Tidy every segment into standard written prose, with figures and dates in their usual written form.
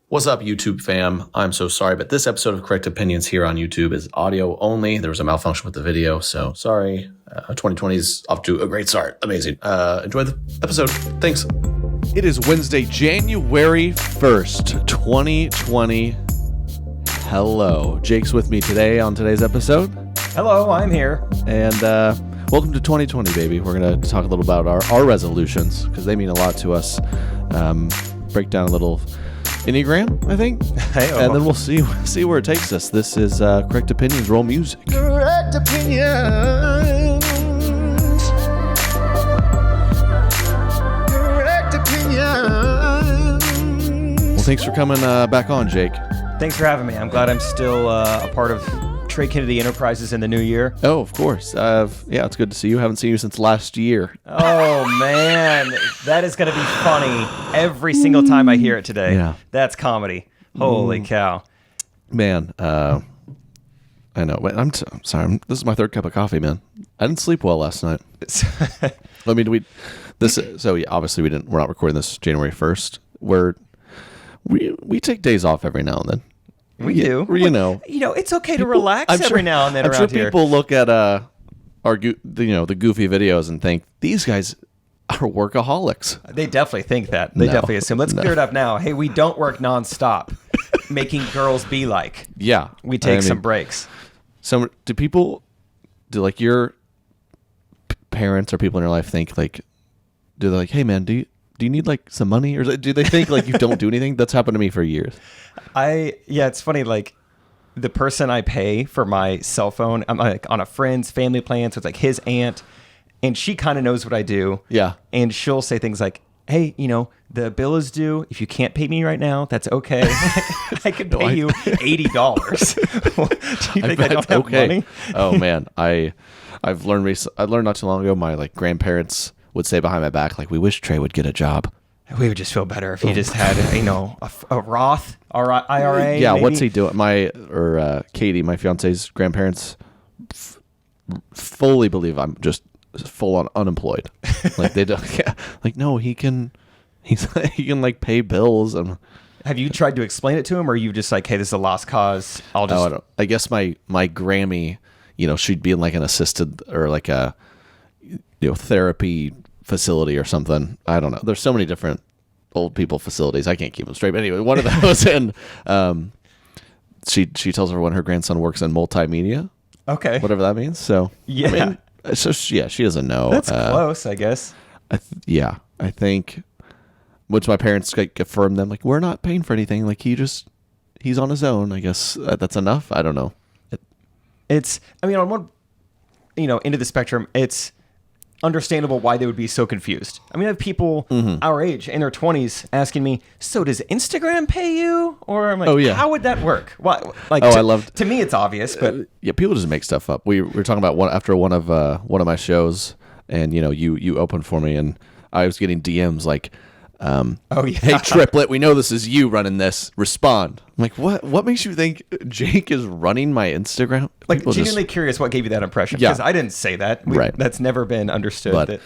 What's up, YouTube fam? I'm so sorry, but this episode of Correct Opinions here on YouTube is audio only. There was a malfunction with the video, so sorry. 2020 is off to a great start. Amazing. Enjoy the episode. Thanks. It is Wednesday, January 1st, 2020. Hello. Jake's with me today on today's episode. Hello, I'm here. And welcome to 2020, baby. We're going to talk a little about our resolutions because they mean a lot to us. Break down a little Enneagram, I think. Hey-o. And then we'll see where it takes us. This is Correct Opinions. Roll music. Correct opinions. Correct opinions. Well, thanks for coming back on, Jake. Thanks for having me. I'm glad I'm still a part of Trey Kennedy Enterprises in the new year. Oh, of course. Yeah, it's good to see you. Haven't seen you since last year. Oh, man. That is going to be funny every single time I hear it today. Yeah. That's comedy. Holy cow. Man, I know. But I'm sorry. This is my third cup of coffee, man. I didn't sleep well last night. I mean, obviously we're not recording this January 1st. We take days off every now and then. We do. You know, it's okay to relax every now and then I'm around sure here. people look at the goofy videos and think these guys are workaholics. They definitely think that. They definitely assume. Let's clear it up now. Hey, we don't work nonstop, making girls be like. Yeah. We take some breaks. So do like your parents or people in your life think like, do they like, hey man, do you need like some money, or do they think like you don't do anything? That's happened to me for years. It's funny. Like the person I pay for my cell phone, I'm like on a friend's family plan. So it's like his aunt, and she kind of knows what I do. Yeah. And she'll say things like, hey, the bill is due. If you can't pay me right now, that's okay. I could pay you $80. Do you think I don't have money? Oh man. I've learned not too long ago, my like grandparents would say behind my back, like, we wish Trey would get a job. We would just feel better if he just had, a Roth or IRA. Yeah, maybe. what's he doing? Katie, my fiance's grandparents, fully believe I'm just full on unemployed. Like they don't. Yeah, like no, he can like pay bills. And have you tried to explain it to him, or are you just like, hey, this is a lost cause? I guess my Grammy, she'd be in like an assisted or like a therapy facility or something. I don't know. There's so many different old people facilities. I can't keep them straight. But anyway, one of those, and she tells everyone her grandson works in multimedia. Okay. Whatever that means. So yeah. She doesn't know. That's close, I guess. I think, which my parents affirmed them, like, we're not paying for anything. Like he's on his own. I guess that's enough. I don't know. On one, end of the spectrum, it's understandable why they would be so confused. I have people our age in their 20s asking me, so does Instagram pay you? Or I'm like, oh, yeah. How would that work? Why? Like, to me, it's obvious, but people just make stuff up. We were talking about after one of my shows, and you opened for me, and I was getting DMs like, hey Triplett, we know this is you running this. Respond. I'm like, what makes you think Jake is running my Instagram? Like, genuinely curious what gave you that impression, because I didn't say that. Right. That's never been understood. But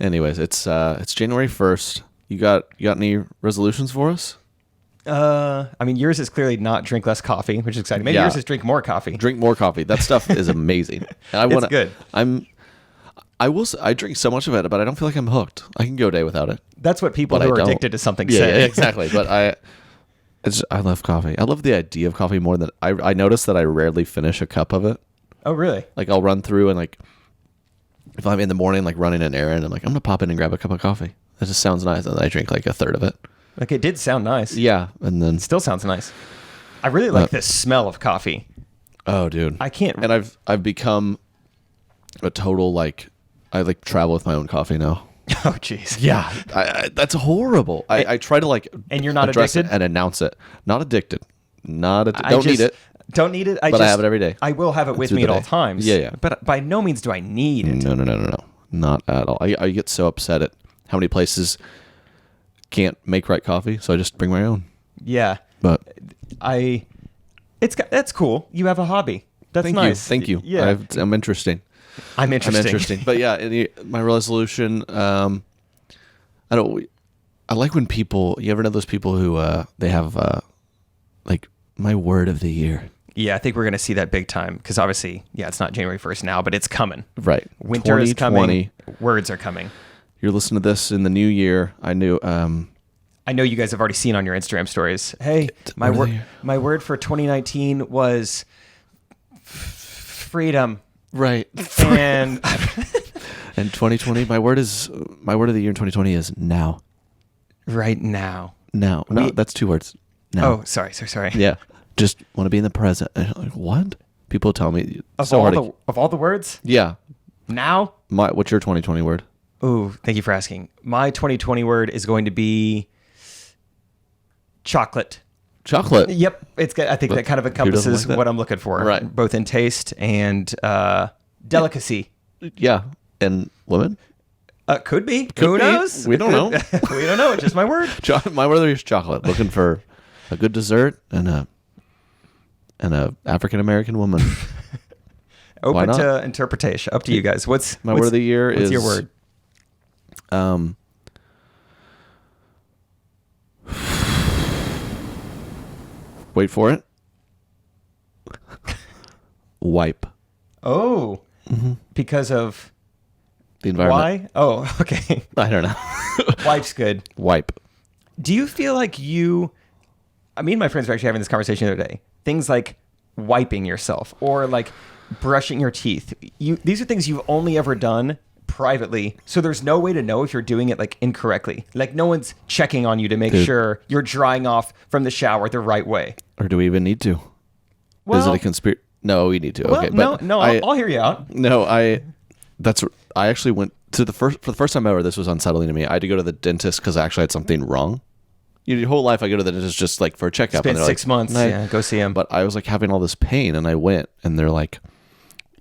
anyways, it's January 1st. You got any resolutions for us? Yours is clearly not drink less coffee, which is exciting. Maybe yours is drink more coffee. Drink more coffee. That stuff is amazing. It's good. I drink so much of it, but I don't feel like I'm hooked. I can go a day without it. That's what people who are addicted to something say. Yeah, exactly. But I love coffee. I love the idea of coffee more than I notice that I rarely finish a cup of it. Oh, really? Like I'll run through and like if I'm in the morning like running an errand, I'm like, I'm gonna pop in and grab a cup of coffee. That just sounds nice, and then I drink like a third of it. Like it did sound nice. Yeah, and then still sounds nice. I really like the smell of coffee. Oh, dude, I can't. And I've become a total like I like travel with my own coffee now. Oh, jeez. Yeah, that's horrible. I try to like and you're not address addicted it and announce it. Not addicted. Don't need it. Don't need it. I have it every day. I will have it with me at all times. Yeah. But by no means do I need it. No. Not at all. I get so upset at how many places can't make right coffee, so I just bring my own. Yeah. But that's cool. You have a hobby. That's nice. Thank you. Yeah. I'm interesting. I'm interesting. But yeah, my resolution, I like when people, you ever know those people who they have like my word of the year. Yeah, I think we're going to see that big time because obviously, it's not January 1st now, but it's coming. Right. Winter is coming. Words are coming. You're listening to this in the new year. I know you guys have already seen on your Instagram stories. Hey, my word for 2019 was freedom. Right. And and 2020, my word of the year in 2020 is now. Right now. Now. No, that's 2 words. Now. Oh, sorry. Yeah. Just want to be in the present. Like, what? People tell me of all the words? Yeah. Now? What's your 2020 word? Ooh, thank you for asking. My 2020 word is going to be chocolate. Chocolate. Yep. I think that kind of encompasses what I'm looking for. Right. Both in taste and delicacy. Yeah. And women? Could be. Who knows? We don't know. We don't know. It's just my word. My word of the year is chocolate. Looking for a good dessert and a African American woman. Open to interpretation. Up to you guys. What's word of the year? What's your word? Wait for it. Wipe. Oh, because of the environment. Why? Oh, okay. I don't know. Wipe's good. Wipe. Do you feel like me and my friends were actually having this conversation the other day. Things like wiping yourself or like brushing your teeth. These are things you've only ever done privately, so there's no way to know if you're doing it like incorrectly. Like no one's checking on you to make sure you're drying off from the shower the right way. Or do we even need to? Is it a conspiracy? No, we need to. Well, okay, no, I'll hear you out. No, I actually went to for the first time ever. This was unsettling to me. I had to go to the dentist because I actually had something wrong. Your whole life, I go to the dentist just like for a checkup. Spent and 6 months. Yeah, go see him. But I was like having all this pain, and I went, and they're like,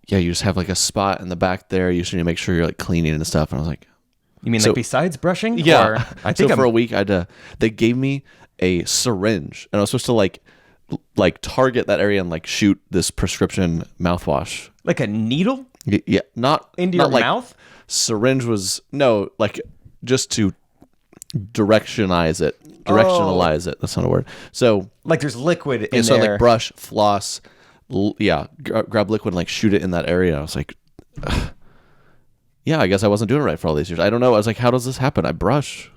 "Yeah, you just have like a spot in the back there. You just need to make sure you're like cleaning and stuff." And I was like, "You mean like besides brushing?" Yeah. Or, I think for a week, they gave me a syringe, and I was supposed to like target that area and like shoot this prescription mouthwash. Like a needle? Yeah, not into not your like, mouth. Syringe was like just to directionalize it. That's not a word. So like there's liquid in there. So like brush, floss, grab liquid and like shoot it in that area. I was like, ugh. Yeah, I guess I wasn't doing it right for all these years. I don't know. I was like, how does this happen? I brush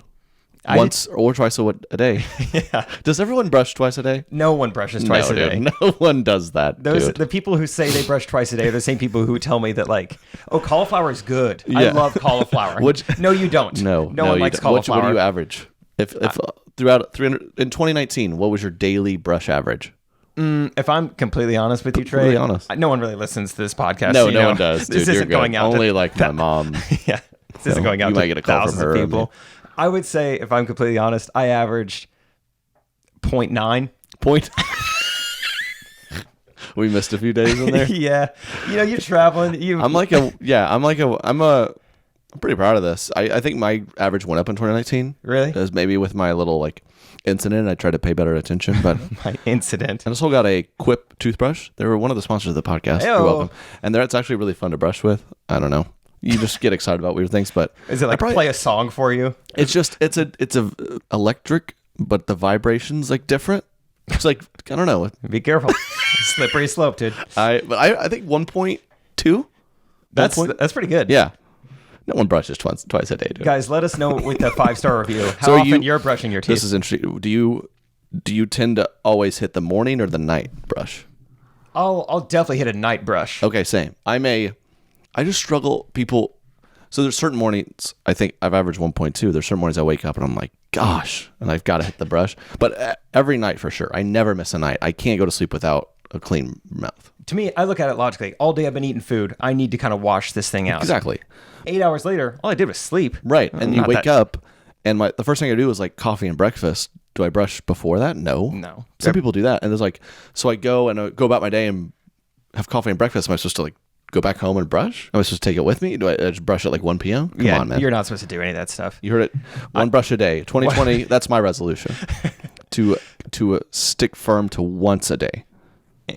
once or twice a day. Yeah. Does everyone brush twice a day? No one brushes twice a day. No one does that. The people who say they brush twice a day are the same people who tell me that like, oh, cauliflower is good. Yeah. I love cauliflower. No, you don't. No one likes cauliflower. What do you average? If throughout 300 in 2019, what was your daily brush average? If I'm completely honest with you, Trey, really honest. No one really listens to this podcast. No one does. This dude, isn't going out. Only like my mom. Yeah, this isn't going out you to might get a call thousands from her, of people. I would say, if I'm completely honest, I averaged 0.9. We missed a few days in there. Yeah, you're traveling. I'm pretty proud of this. I think my average went up in 2019. Really? It was maybe with my little like incident. I tried to pay better attention, but my incident. I also got a Quip toothbrush. They were one of the sponsors of the podcast. Ew. You're welcome. And it's actually really fun to brush with. I don't know. You just get excited about weird things, but is it like play a song for you? It's a electric, but the vibration's like different. It's like, I don't know. Be careful. Slippery slope, dude. I think 1.2. That's pretty good. Yeah. No one brushes twice a day, dude. Guys, let us know with the 5-star review how often you're brushing your teeth. This is interesting. Do you tend to always hit the morning or the night brush? I'll definitely hit a night brush. Okay, same. I just struggle. So there's certain mornings, I think I've averaged 1.2. There's certain mornings I wake up and I'm like, gosh, and I've got to hit the brush. But every night for sure. I never miss a night. I can't go to sleep without a clean mouth. To me, I look at it logically. All day I've been eating food. I need to kind of wash this thing out. Exactly. 8 hours later, all I did was sleep. Right. And you wake up and the first thing I do is like coffee and breakfast. Do I brush before that? No. Some people do that. And it's like, so I go about my day and have coffee and breakfast. Am I supposed to like go back home and brush? Am I supposed to take it with me? Do I just brush at like 1 p.m.? Come on, man. You're not supposed to do any of that stuff. You heard it. One brush a day. 2020, that's my resolution. To stick firm to once a day.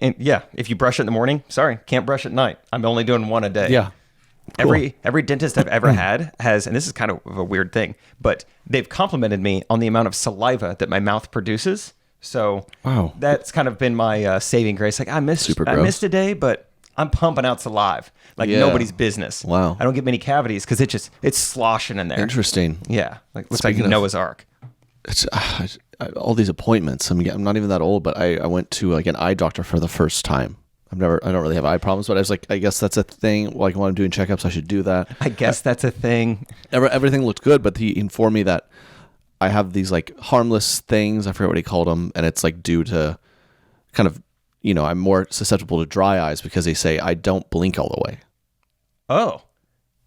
And yeah, if you brush it in the morning, sorry, can't brush at night. I'm only doing one a day. Yeah. Cool. Every dentist I've ever had has, and this is kind of a weird thing, but they've complimented me on the amount of saliva that my mouth produces. So Wow. that's kind of been my saving grace. Like I missed a day, but I'm pumping out salive like Yeah. nobody's business. Wow. I don't get many cavities because it's sloshing in there. Interesting. Yeah, like looks Speaking like of- Noah's Ark. It's all these appointments. I'm not even that old, but I went to like an eye doctor for the first time. I don't really have eye problems, but I was like, I guess that's a thing. Like when I'm doing checkups, I should do that. I guess that's a thing. Everything looked good, but he informed me that I have these like harmless things. I forget what he called them, and it's like due to kind of, I'm more susceptible to dry eyes because they say I don't blink all the way. Oh,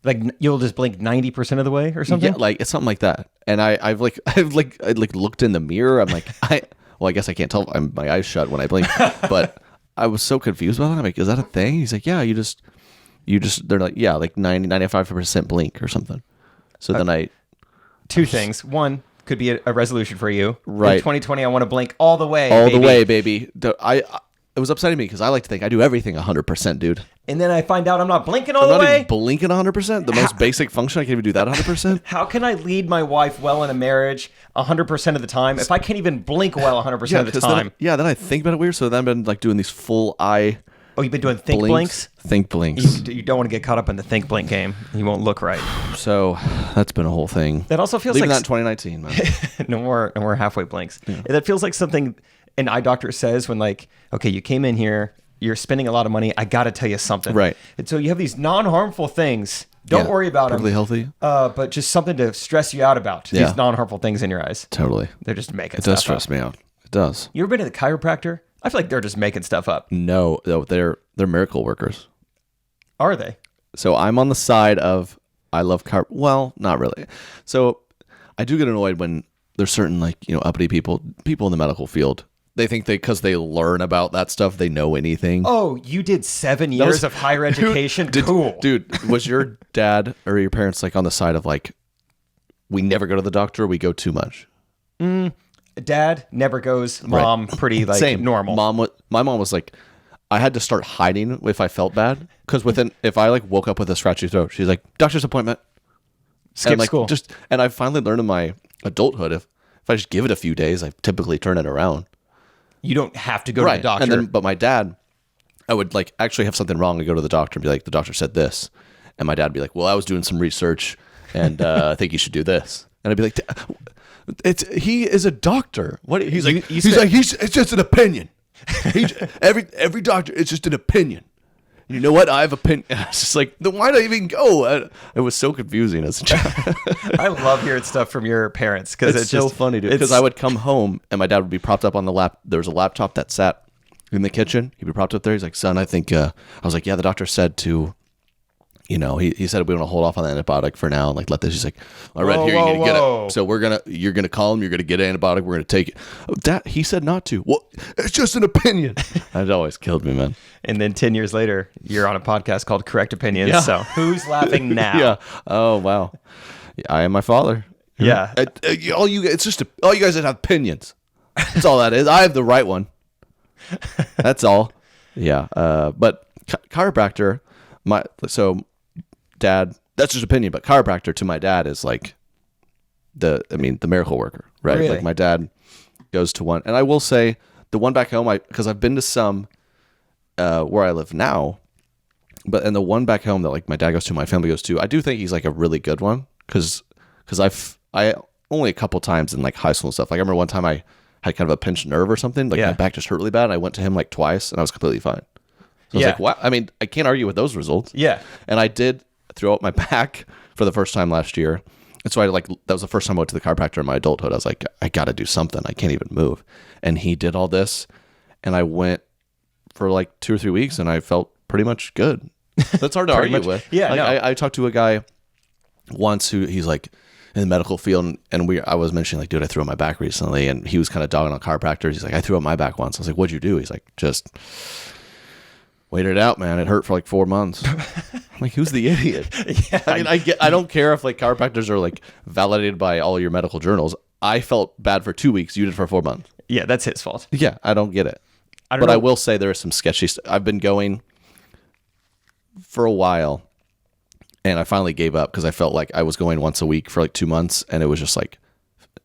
like you'll just blink 90% of the way or something? Yeah, like it's something like that. And I've looked in the mirror. I'm like, I guess I can't tell. My eyes shut when I blink, but I was so confused about it. I'm like, is that a thing? He's like, yeah, you just, they're like, yeah, like 95% blink or something. So then Two things. One, could be a resolution for you. Right. In 2020, I want to blink all the way. all baby. the way, baby. It was upsetting me because I like to think I do everything 100%, dude. And then I find out I'm not blinking all I'm the not way. even blinking 100%. The most basic function, I can't even do that 100%. How can I lead my wife well in a marriage 100% of the time if I can't even blink well 100% of the 'cause time? then I think about it weird. So then I've been like doing these full eye Oh, you've been doing think blinks? Think blinks. You don't want to get caught up in the think blink game. You won't look right. So that's been a whole thing. That also feels Leaving like that in 2019, man. no more halfway blinks. That feels like something an eye doctor says when like, okay, you came in here, you're spending a lot of money. I got to tell you something. Right. And so you have these non-harmful things. Don't Yeah, worry about perfectly them. healthy. But just something to stress you out about. Yeah. These non-harmful things in your eyes. Totally. They're just making It stuff does stress up. me out. It does. You ever been to the chiropractor? I feel like they're just making stuff up. No, they're miracle workers. Are they? So I'm on the side of I love well, not really. So I do get annoyed when there's certain like, uppity people in the medical field. They think because they learn about that stuff, they know anything. Oh, you did 7 years of higher education? Cool. Dude, was your dad or your parents like on the side of like, we never go to the doctor, we go too much? Dad never goes. Mom, pretty like Same. normal. My mom was like, I had to start hiding if I felt bad. Because if I like woke up with a scratchy throat, she's like, doctor's appointment. Skip and, like, school. And I finally learned in my adulthood, if I just give it a few days, I typically turn it around. You don't have to go to the doctor. But my dad, I would like actually have something wrong and go to the doctor and be like, the doctor said this. And my dad would be like, well, I was doing some research and I think you should do this. And I'd be like, he is a doctor. What? He's like, it's just an opinion. Every doctor, it's just an opinion. You know what? I have opinion. It's just like, then why did I even go? It was so confusing as a child. I love hearing stuff from your parents because It's so funny, dude. Because I would come home and my dad would be propped up on the lap. There was a laptop that sat in the kitchen. He'd be propped up there. He's like, son, I think, I was like, yeah, the doctor said to, he said we want to hold off on the antibiotic for now and like let this. He's like, I read here, you need to get it. So you're gonna call him. You're gonna get an antibiotic. We're gonna take it. That he said not to. Well, it's just an opinion. That always killed me, man. And then 10 years later, you're on a podcast called Correct Opinions. Yeah. So who's laughing now? Yeah. Oh wow. I am my father. Yeah. All you guys that have opinions. That's all that is. I have the right one. That's all. Yeah. But chiropractor, dad, that's just opinion, but chiropractor to my dad is like the miracle worker, right? Really? Like my dad goes to one, and I will say the one back home, because I've been to some where I live now, and the one back home that like my dad goes to, my family goes to, I do think he's like a really good one because I only a couple times in like high school and stuff. Like I remember one time I had kind of a pinched nerve or something, like my back just hurt really bad, and I went to him like twice, and I was completely fine. So I was like, wow. I mean, I can't argue with those results. Yeah. And I did throw out my back for the first time last year. And so that was the first time I went to the chiropractor in my adulthood. I was like, I got to do something. I can't even move. And he did all this. And I went for like 2 or 3 weeks and I felt pretty much good. That's hard to argue with. Yeah. Like, I talked to a guy once who he's like in the medical field. And I was mentioning like, dude, I threw out my back recently. And he was kind of dogging on chiropractors. He's like, I threw out my back once. I was like, what'd you do? He's like, just waited it out, man. It hurt for like 4 months. I'm like, who's the idiot? Yeah. I mean, I don't care if like chiropractors are like validated by all your medical journals. I felt bad for 2 weeks. You did for 4 months. Yeah, that's his fault. Yeah, I don't get it. I will say there is some sketchy stuff. I've been going for a while, and I finally gave up because I felt like I was going once a week for like 2 months, and it was just like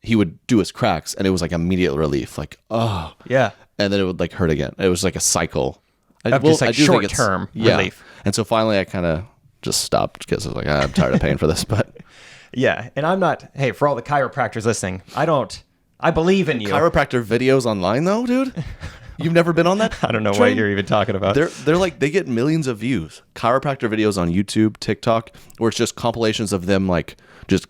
he would do his cracks, and it was like immediate relief, like oh Yeah. and then it would like hurt again. It was like a cycle. Of just, like, I do think it's- short-term relief. And so finally, I kind of just stopped because I was like, I'm tired of paying for this. But Yeah. And I'm not, hey, for all the chiropractors listening, I believe in you. chiropractor videos online, though, dude, you've never been on that? I don't know what train? you're even talking about. They're like they get millions of views. Chiropractor videos on YouTube, TikTok, where it's just compilations of them like just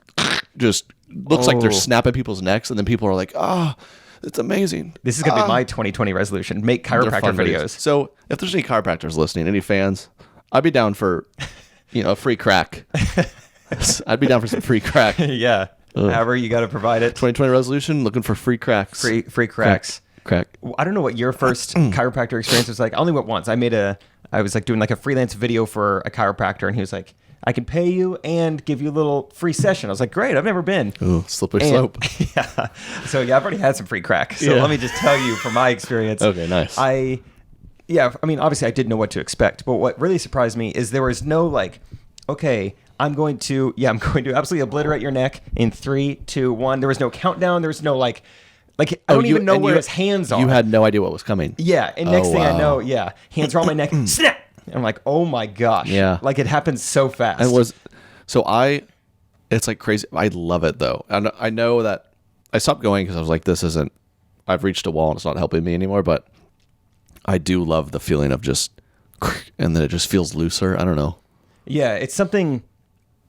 looks like they're Oh. snapping people's necks, and then people are like, oh, it's amazing. This is going to be my 2020 resolution. Make They're chiropractor fun videos. So if there's any chiropractors listening, any fans, I'd be down for, a free crack. I'd be down for some free crack. Yeah. However, you got to provide it. 2020 resolution, looking for free cracks. Free cracks. Crack. I don't know what your first chiropractor experience was like. I only went once. I was like doing like a freelance video for a chiropractor, and he was like, I can pay you and give you a little free session. I was like, great, I've never been. Ooh, slippery And- slope. Yeah. So yeah, I've already had some free crack. So Yeah. let me just tell you from my experience. Okay, nice. I mean, obviously I didn't know what to expect, but what really surprised me is there was no like, okay, I'm going to absolutely obliterate your neck in 3, 2, 1. There was no countdown. There was no like I don't even know where his hands are. You had no idea what was coming. Yeah, and next thing I wow. know, hands are on my neck, snap. And I'm like, oh my gosh. Yeah. Like it happened so fast. It's like crazy. I love it though. And I know that I stopped going because I was like, I've reached a wall and it's not helping me anymore. But I do love the feeling of just, and then it just feels looser. I don't know. Yeah, it's something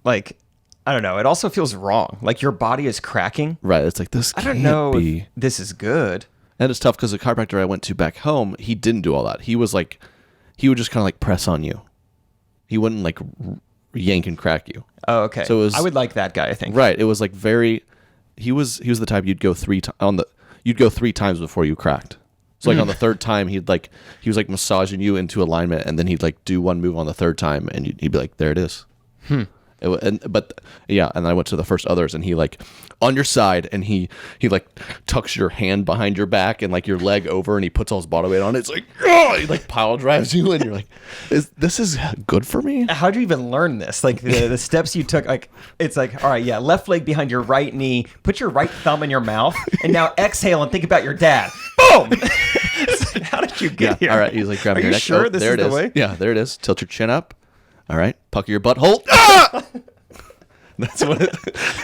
like, I don't know. It also feels wrong. Like your body is cracking. Right. It's like this I can't don't know be. if this is good. And it's tough because the chiropractor I went to back home, he didn't do all that. He was like, he would just kind of like press on you. He wouldn't like yank and crack you. Oh, okay. So it was- I would like that guy, I think. Right. It was like he was the type you'd go you'd go 3 times before you cracked. So like on the third time, he was like massaging you into alignment, and then he'd like do one move on the third time, and he'd be like, there it is. And I went to the first others, and he like on your side, and he like tucks your hand behind your back and like your leg over, and he puts all his body weight on it. It's like, oh, he like pile drives you, and you're like, this is good for me? How'd you even learn this? Like the steps you took, like it's like, all right, yeah, left leg behind your right knee, put your right thumb in your mouth, and now exhale and think about your dad. Boom! It's like, how did you get here? All right, he's like grabbing Are your you neck. sure Oh, this there is it the is. way? Yeah, there it is. Tilt your chin up. All right, pucker your butthole. Ah! That's what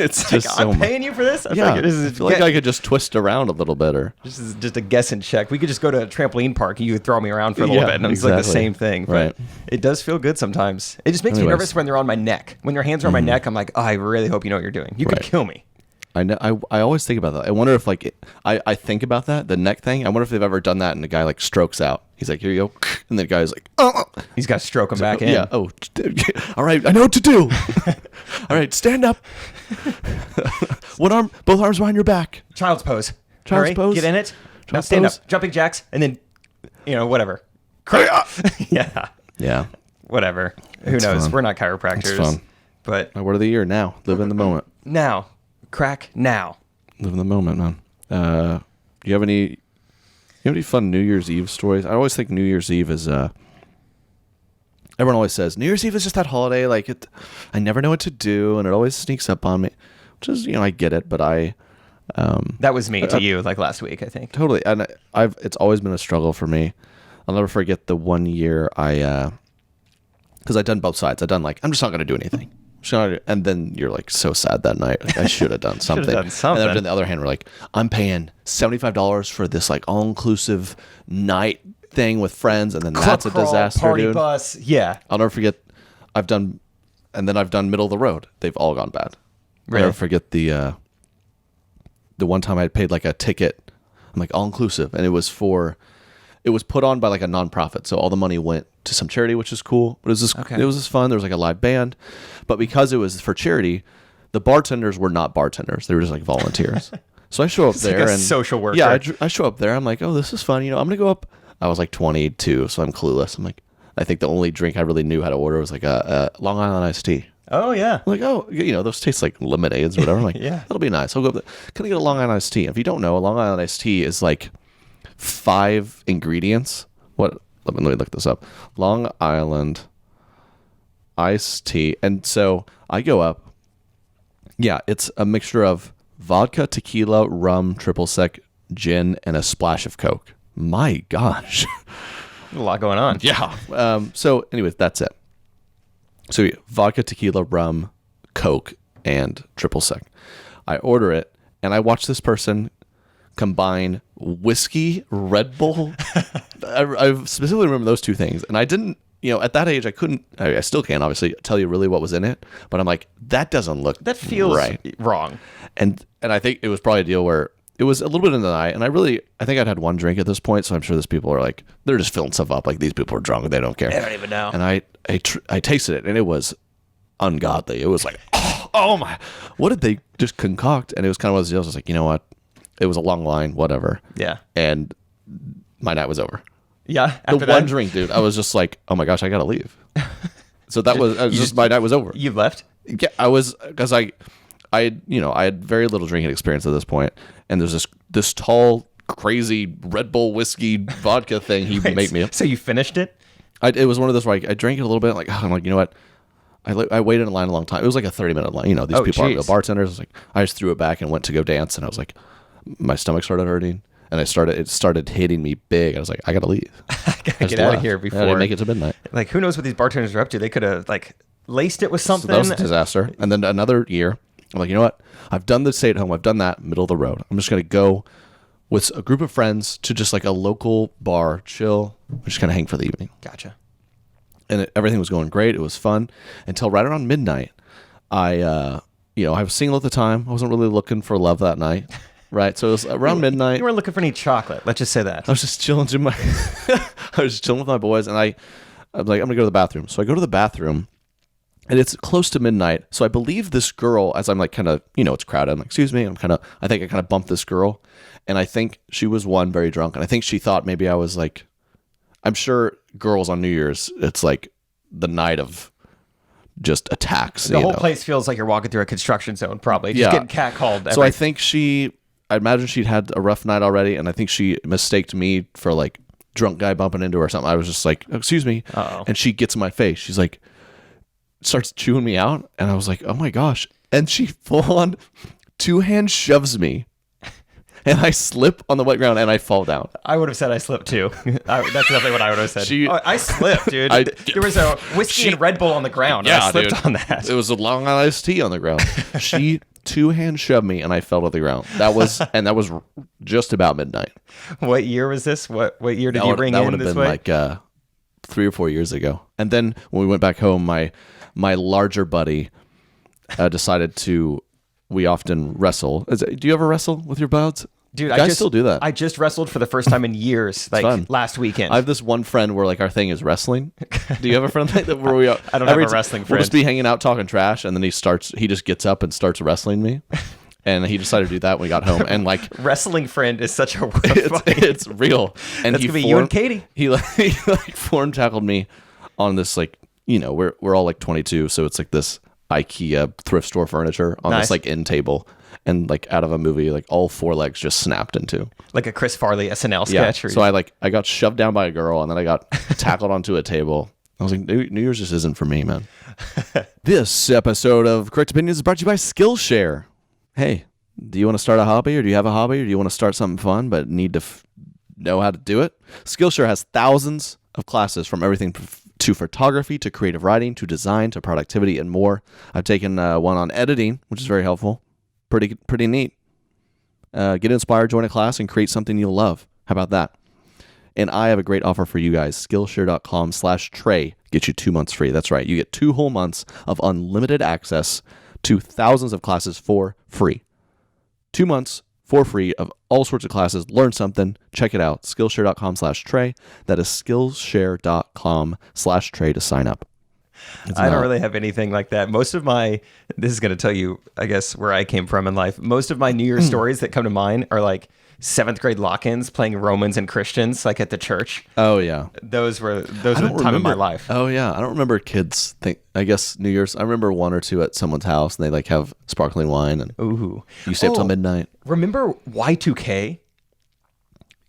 it's just Like, so I'm much. paying you for this? I feel Yeah, like this I is feel like I could just twist around a little better. This is just a guess and check. We could just go to a trampoline park and you would throw me around for a little Yeah, bit. And it's like the exactly. same thing. But Right. it does feel good sometimes. It just makes me Anyways. nervous when they're on my neck. When your hands are on my neck, I'm like, oh, I really hope you know what you're doing. You could Right. kill me. I know. I always think about that. I wonder if like I think about that, the neck thing. I wonder if they've ever done that and the guy like strokes out. He's like, here you go, and the guy's like, oh. He's got to stroke him back in. Yeah. Oh, all right. I know what to do. All right, stand up. Both arms behind your back. Child's pose. Child's Hurry, pose. Get in it. Now Child's stand pose. up. Jumping jacks. And then, whatever. Yeah. Yeah. Whatever. Who It's knows? fun. We're not chiropractors. It's fun. But My word of the year now. Live in the moment. now, crack now. Live in the moment, man. Do you have any fun New Year's Eve stories? I always think New Year's Eve is everyone always says New Year's Eve is just that holiday, like I never know what to do and it always sneaks up on me. Which is, I get it, but That was me to you like last week, I think. totally, and it's always been a struggle for me. I'll never forget the one year because I'd done both sides. I'd done like, I'm just not going to do anything. And then you're like so sad that night. Like, I should have done something. done something. And then on the other hand, we're like, I'm paying $75 for this like all-inclusive night thing with friends, and then that's a Club crawl, disaster, party dude. bus. Yeah. I'll never forget. I've done middle of the road. They've all gone bad. I'll Really? never forget the one time I paid like a ticket. I'm like all inclusive, and it was put on by like a nonprofit, so all the money went to some charity, which is cool. But it was just fun. There was like a live band, but because it was for charity, the bartenders were not bartenders. They were just like volunteers. So I show up there like a and social worker. Yeah, I show up there. I'm like, oh, this is fun. I'm gonna go up. I was like 22, so I'm clueless. I'm like, I think the only drink I really knew how to order was like a Long Island iced tea. Oh, yeah. I'm like, oh, those taste like lemonades or whatever. I'm like, Yeah. that'll be nice. I'll go up there. Can I get a Long Island iced tea? If you don't know, a Long Island iced tea is like 5 ingredients. What? Let me look this up. Long Island iced tea. And so I go up. Yeah, it's a mixture of vodka, tequila, rum, triple sec, gin, and a splash of Coke. My gosh. A lot going on. Yeah. So anyways, that's it. So vodka, tequila, rum, Coke, and triple sec. I order it, and I watch this person combine whiskey, Red Bull. I specifically remember those two things. And I didn't, at that age, I still can't obviously tell you really what was in it, but I'm like, that doesn't look That feels right. wrong. And I think it was probably a deal where it was a little bit in the night, and I think I'd had one drink at this point, so I'm sure these people are like, they're just filling stuff up. Like, these people are drunk, they don't care. They don't even know. And I tasted it, and it was ungodly. It was like, oh my, what did they just concoct? And it was kind of one of those deals. I was like, you know what? It was a long line, whatever. Yeah. And my night was over. Yeah. The one drink, dude, I was just like, oh my gosh, I gotta leave. So that was just my night was over. You left? Yeah, I was, because I had very little drinking experience at this point, and there's this tall, crazy Red Bull whiskey vodka thing he made me. So you finished it? It was one of those where I drank it a little bit, I'm like, you know what? I waited in line a long time. It was like a 30-minute line. These people aren't real bartenders. I was like, I just threw it back and went to go dance, and I was like, my stomach started hurting, and it started hitting me big. I was like, I gotta leave. I gotta get out of here before I didn't make it to midnight. Like, who knows what these bartenders are up to? They could have laced it with something. So that was a disaster. And then another year, I'm like, you know what? I've done the stay at home. I've done that middle of the road. I'm just going to go with a group of friends to just like a local bar, chill, just kind of hang for the evening. Gotcha. And everything was going great. It was fun until right around midnight. I was single at the time. I wasn't really looking for love that night. Right. So it was around midnight. You weren't looking for any chocolate. Let's just say that. I was just chilling with my boys, and I'm like, I'm going to go to the bathroom. So I go to the bathroom. And it's close to midnight. So I believe this girl, as I'm like kind of, it's crowded. I'm like, excuse me. I think I kind of bumped this girl. And I think she was very drunk. And I think she thought maybe I was like, I'm sure girls on New Year's, it's like the night of just attacks. The whole place feels like you're walking through a construction zone, probably. Just getting catcalled. So I think I imagine she'd had a rough night already. And I think she mistaked me for like drunk guy bumping into her or something. I was just like, excuse me. Uh-oh. And she gets in my face. She's like, starts chewing me out, and I was like, oh my gosh. And she full on 2-hand shoves me, and I slip on the wet ground and I fall down. I would have said I slipped too. That's definitely what I would have said. I slipped, dude. There was a whiskey and Red Bull on the ground. Yeah, I slipped on that. It was a Long Island iced tea on the ground. She 2-hand shoved me, and I fell to the ground. That was just about midnight. What year was this? What year did you ring in this way? That would have been like 3 or 4 years ago. And then when we went back home, my larger buddy decided we often wrestle. Do you ever wrestle with your buds? Dude, I still do that. I just wrestled for the first time in years, last weekend. I have this one friend where like our thing is wrestling. Do you have a friend like that where we? I don't have a wrestling friend. We'll just be hanging out talking trash, and then he just gets up and starts wrestling me. And he decided to do that when we got home. And like wrestling friend is such a it's real. And that's gonna be you and Katie. He form tackled me on this like we're all like 22, so it's like this IKEA thrift store furniture on this like end table, and like out of a movie, like all 4 legs just snapped into like a Chris Farley SNL sketch. So I got shoved down by a girl, and then I got tackled onto a table. I was like, New Year's just isn't for me, man. This episode of Correct Opinions is brought to you by Skillshare. Hey, do you want to start a hobby, or do you have a hobby, or do you want to start something fun but need to know how to do it? Skillshare has thousands of classes from everything to photography, to creative writing, to design, to productivity, and more. I've taken one on editing, which is very helpful. Pretty neat. Get inspired, join a class, and create something you'll love. How about that? And I have a great offer for you guys. Skillshare.com/Trey gets you 2 months free. That's right. You get 2 whole months of unlimited access to thousands of classes for free. 2 months for free of all sorts of classes. Learn something. Check it out. Skillshare.com/Trey. That is Skillshare.com/Trey to sign up. I don't really have anything like that. This is going to tell you, I guess, where I came from in life. Most of my New Year's stories that come to mind are like 7th grade lock-ins, playing Romans and Christians, like at the church. Oh yeah, those were the time of my life. Oh yeah, I don't remember kids I guess New Year's. I remember 1 or 2 at someone's house, and they like have sparkling wine, and ooh, you stay up till midnight. Remember Y2K?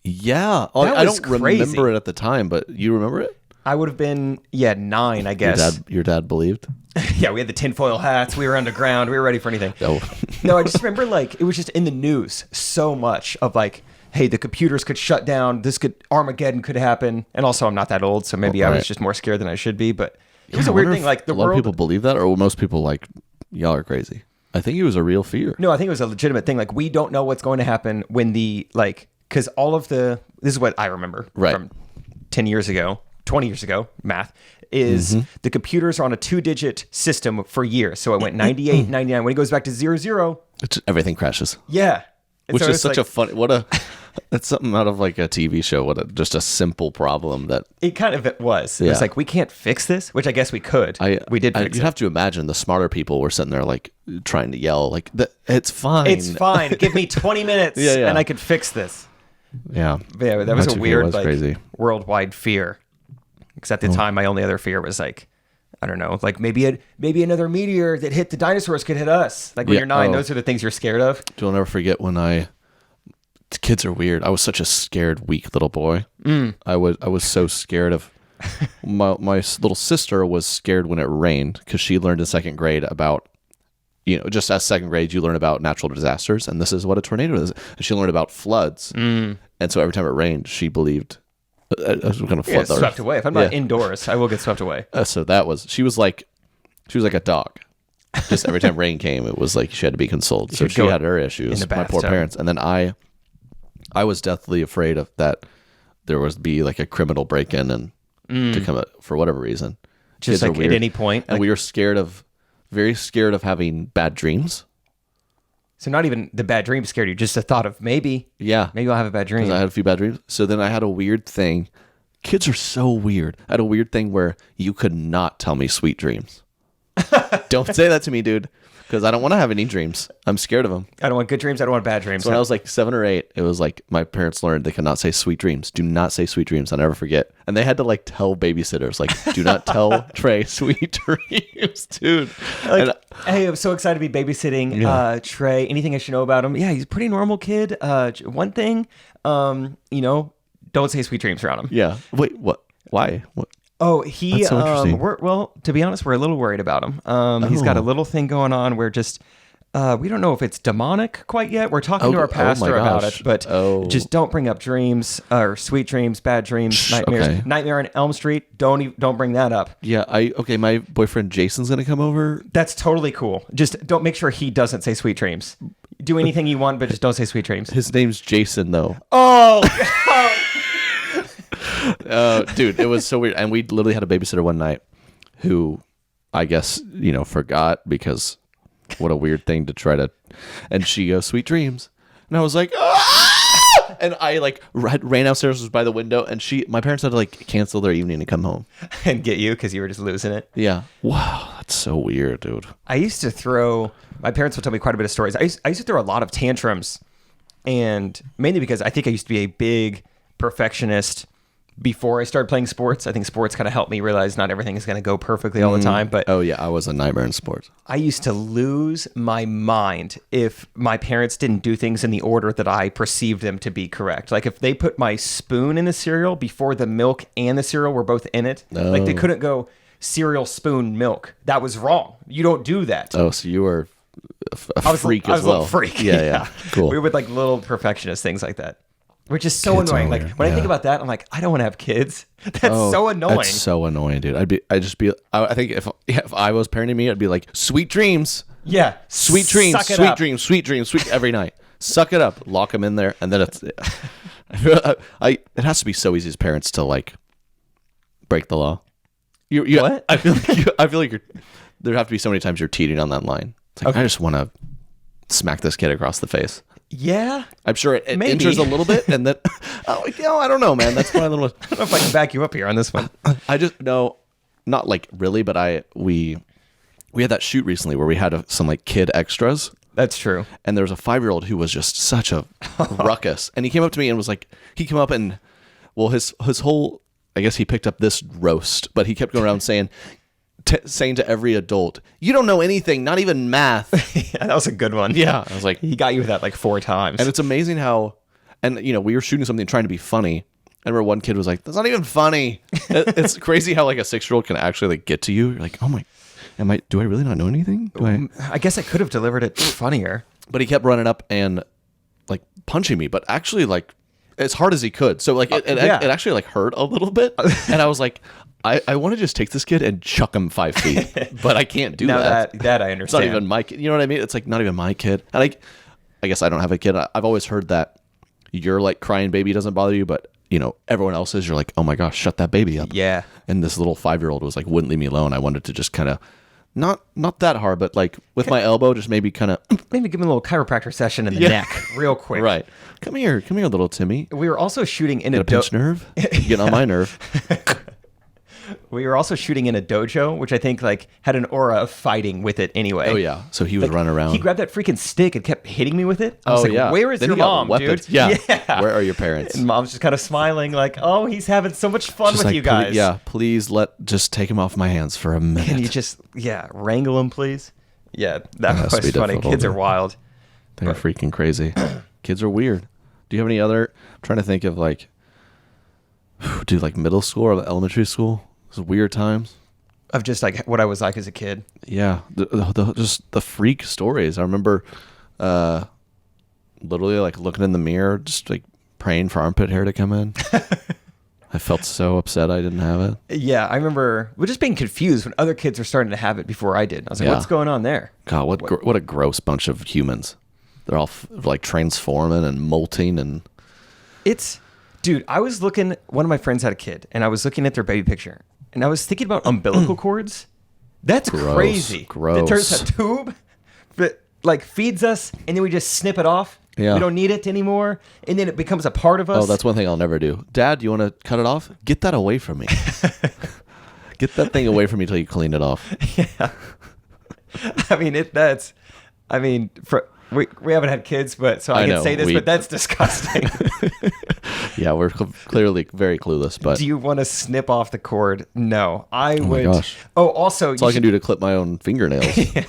Yeah, I don't remember it at the time, but you remember it? I would have been 9, I guess. Your dad believed? Yeah, we had the tinfoil hats. We were underground. We were ready for anything. No. No, I just remember like it was just in the news so much of like, hey, the computers could shut down. Armageddon could happen. And also, I'm not that old, so maybe I was just more scared than I should be. But it was a weird thing. Like a lot of people believe that, or most people like, y'all are crazy. I think it was a real fear. No, I think it was a legitimate thing. Like we don't know what's going to happen when because all of this is what I remember from 10 years ago, 20 years ago, math, is the computers are on a 2-digit system for years. So it went 98, 99. When it goes back to 00, everything crashes. Yeah. And Which so is such a funny, that's something out of like a TV show. Just a simple problem that. It kind of was. It was like, we can't fix this, which I guess we could. We did fix it. You have to imagine the smarter people were sitting there like trying to yell, like, it's fine. It's fine. Give me 20 minutes and I could fix this. Yeah. But yeah, that was a weird, crazy. Worldwide fear. Because at the time, my only other fear was like, I don't know, like maybe another meteor that hit the dinosaurs could hit us. Like when you're 9, those are the things you're scared of. Don't ever forget when kids are weird. I was such a scared, weak little boy. I was so scared of my little sister was scared when it rained because she learned in 2nd grade about, just as 2nd grade, you learn about natural disasters. And this is what a tornado is. And she learned about floods. And so every time it rained, she believed I was going to flood the swept away. If I'm not indoors, I will get swept away. So she was like a dog. Just every time rain came, it was like she had to be consoled. So she had her issues, my poor parents. And then I was deathly afraid of that there would be like a criminal break-in and to come out for whatever reason. Just like at any point. And we were very scared of having bad dreams. So not even the bad dream scared you, just the thought of maybe I'll have a bad dream. Because I had a few bad dreams. So then I had a weird thing. Kids are so weird. I had a weird thing where you could not tell me sweet dreams. Don't say that to me, dude, because I don't want to have any dreams. I'm scared of them. I don't want good dreams. I don't want bad dreams. So when I was like 7 or 8, it was like my parents learned they could not say sweet dreams. Do not say sweet dreams. I'll never forget. And they had to like tell babysitters, like, do not tell Trey sweet dreams, dude. Hey, I'm so excited to be babysitting Trey. Anything I should know about him? Yeah, he's a pretty normal kid. One thing, don't say sweet dreams around him. Yeah. Wait, what? Why? What? Oh, That's so interesting. To be honest, we're a little worried about him. He's got a little thing going on where just we don't know if it's demonic quite yet. We're talking to our pastor about it, but just don't bring up dreams or sweet dreams, bad dreams, nightmares. Okay. Nightmare on Elm Street. Don't bring that up. Yeah, my boyfriend Jason's gonna come over. That's totally cool. Just don't make sure he doesn't say sweet dreams. Do anything you want, but just don't say sweet dreams. His name's Jason, though. Oh. Dude, it was so weird. And we literally had a babysitter one night who I guess, forgot because what a weird thing to try to. And she goes, sweet dreams. And I was like, ah! And I like ran downstairs, was by the window, and my parents had to like cancel their evening and come home. And get you because you were just losing it. Yeah. Wow. That's so weird, dude. My parents would tell me quite a bit of stories. I used to throw a lot of tantrums, and mainly because I think I used to be a big perfectionist before I started playing sports. I think sports kind of helped me realize not everything is going to go perfectly all the time. But I was a nightmare in sports. I used to lose my mind if my parents didn't do things in the order that I perceived them to be correct. Like if they put my spoon in the cereal before the milk and the cereal were both in it, like they couldn't go cereal, spoon, milk. That was wrong. You don't do that. Oh, so you were a freak as well. I was a little freak. Yeah. Cool. We would like little perfectionist things like that. Which is so annoying. Like when I think about that, I'm like, I don't want to have kids. That's so annoying. That's so annoying, dude. I think if I was parenting me, I'd be like, sweet dreams. Yeah. Sweet dreams, sweet dreams, every night. Suck it up. Lock them in there. And then it has to be so easy as parents to like break the law. What? I feel like there have to be so many times you're teetering on that line. It's like, I just want to smack this kid across the face. Yeah, I'm sure it enters a little bit, and then I don't know, man. That's my little. I don't know if I can back you up here on this one. I just not like really, but we had that shoot recently where we had some like kid extras. That's true. And there was a 5-year-old who was just such a ruckus, and he came up to me and was like, his whole, I guess he picked up this roast, but he kept going around saying to every adult, you don't know anything, not even math. Yeah, that was a good one. Yeah. I was like, he got you with that like 4 times. And it's amazing how, and we were shooting something trying to be funny, I remember one kid was like, "That's not even funny." It's crazy how like a 6-year-old can actually like get to you. You're like, "Oh my, do I really not know anything? I guess I could have delivered it funnier. But he kept running up and like punching me, but actually like as hard as he could. So like it actually like hurt a little bit. And I was like, I want to just take this kid and chuck him 5 feet, but I can't do that. That I understand. It's not even my kid. You know what I mean? It's like not even my kid. And I guess I don't have a kid. I've always heard that your like crying baby doesn't bother you, but you know, everyone else's, you're like, oh my gosh, shut that baby up. Yeah. And this little 5-year-old was like, wouldn't leave me alone. I wanted to just kind of, not that hard, but like with my elbow, just maybe kind of. Maybe give him a little chiropractor session in the neck real quick. Right. Come here, little Timmy. We were also shooting in Got a pinched nerve? Get on my nerve. We were also shooting in a dojo, which I think like had an aura of fighting with it anyway. Oh yeah. So he was Like, running around. He grabbed that freaking stick and kept hitting me with it. I was like, where is Then your he got mom, weapons. dude? Yeah. Where are your parents? And mom's just kind of smiling like, oh, he's having so much fun Just with like, you guys. please just take him off my hands for a minute. Can you just, wrangle him, please? Yeah, that has to was be funny. difficult, Kids are dude. wild. They're freaking crazy. Kids are weird. Do you have any other? I'm trying to think of like, dude, like middle school or elementary school. Those weird times. Of just like what I was like as a kid. Yeah, just the freak stories. I remember, literally like looking in the mirror, just like praying for armpit hair to come in. I felt so upset I didn't have it. Yeah, I remember just being confused when other kids were starting to have it before I did. I was like, what's going on there? God, what a gross bunch of humans. They're all like transforming and molting and. Dude, I was looking. One of my friends had a kid, and I was looking at their baby picture. And I was thinking about umbilical cords. That's crazy. Gross. It turns a tube that like feeds us, and then we just snip it off. Yeah. We don't need it anymore, and then it becomes a part of us. Oh, that's one thing I'll never do. Dad, you want to cut it off? Get that away from me. Get that thing away from me till you clean it off. Yeah. We haven't had kids, but so I can say this, but that's disgusting. Yeah, we're clearly very clueless. But do you want to snip off the cord? No, I would. my gosh. Oh, also, that's all I can do to clip my own fingernails. Yeah.